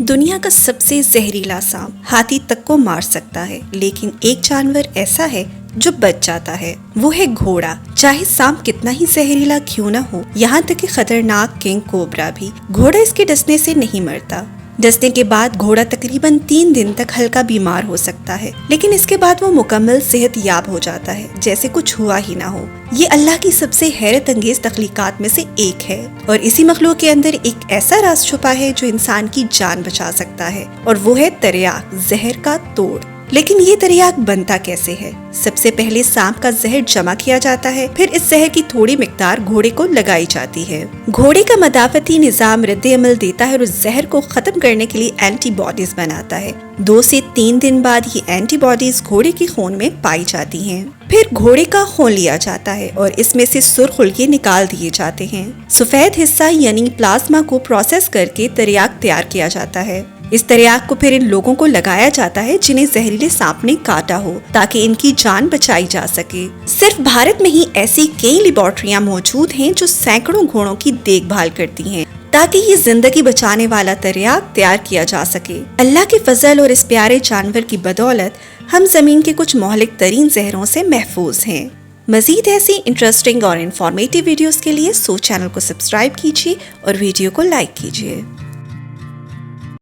دنیا کا سب سے زہریلا سانپ ہاتھی تک کو مار سکتا ہے، لیکن ایک جانور ایسا ہے جو بچ جاتا ہے، وہ ہے گھوڑا۔ چاہے سانپ کتنا ہی زہریلا کیوں نہ ہو، یہاں تک کہ خطرناک کنگ کوبرا بھی، گھوڑا اس کے ڈسنے سے نہیں مرتا۔ ڈسنے کے بعد گھوڑا تقریباً 3 دن تک ہلکا بیمار ہو سکتا ہے، لیکن اس کے بعد وہ مکمل صحت یاب ہو جاتا ہے، جیسے کچھ ہوا ہی نہ ہو۔ یہ اللہ کی سب سے حیرت انگیز تخلیقات میں سے ایک ہے، اور اسی مخلوق کے اندر ایک ایسا راز چھپا ہے جو انسان کی جان بچا سکتا ہے، اور وہ ہے تریاک، زہر کا توڑ۔ لیکن یہ تریاک بنتا کیسے ہے؟ سب سے پہلے سانپ کا زہر جمع کیا جاتا ہے، پھر اس زہر کی تھوڑی مقدار گھوڑے کو لگائی جاتی ہے۔ گھوڑے کا مدافعتی نظام رد عمل دیتا ہے اور اس زہر کو ختم کرنے کے لیے اینٹی باڈیز بناتا ہے۔ 2 سے 3 دن بعد یہ اینٹی باڈیز گھوڑے کے خون میں پائی جاتی ہیں۔ پھر گھوڑے کا خون لیا جاتا ہے اور اس میں سے سرخ حلقے نکال دیے جاتے ہیں۔ سفید حصہ یعنی پلازما کو پروسیس کر کے تریاک تیار کیا جاتا ہے۔ اس تریاک کو پھر ان لوگوں کو لگایا جاتا ہے جنہیں زہریلے سانپ نے کاٹا ہو، تاکہ ان کی جان بچائی جا سکے۔ صرف بھارت میں ہی ایسی کئی لیبارٹریاں موجود ہیں جو سینکڑوں گھوڑوں کی دیکھ بھال کرتی ہیں، تاکہ یہ زندگی بچانے والا تریاک تیار کیا جا سکے۔ اللہ کے فضل اور اس پیارے جانور کی بدولت ہم زمین کے کچھ مہلک ترین زہروں سے محفوظ ہیں۔ مزید ایسی انٹرسٹنگ اور انفارمیٹیو ویڈیوز کے لیے چینل کو سبسکرائب کیجیے اور ویڈیو کو لائک کیجیے۔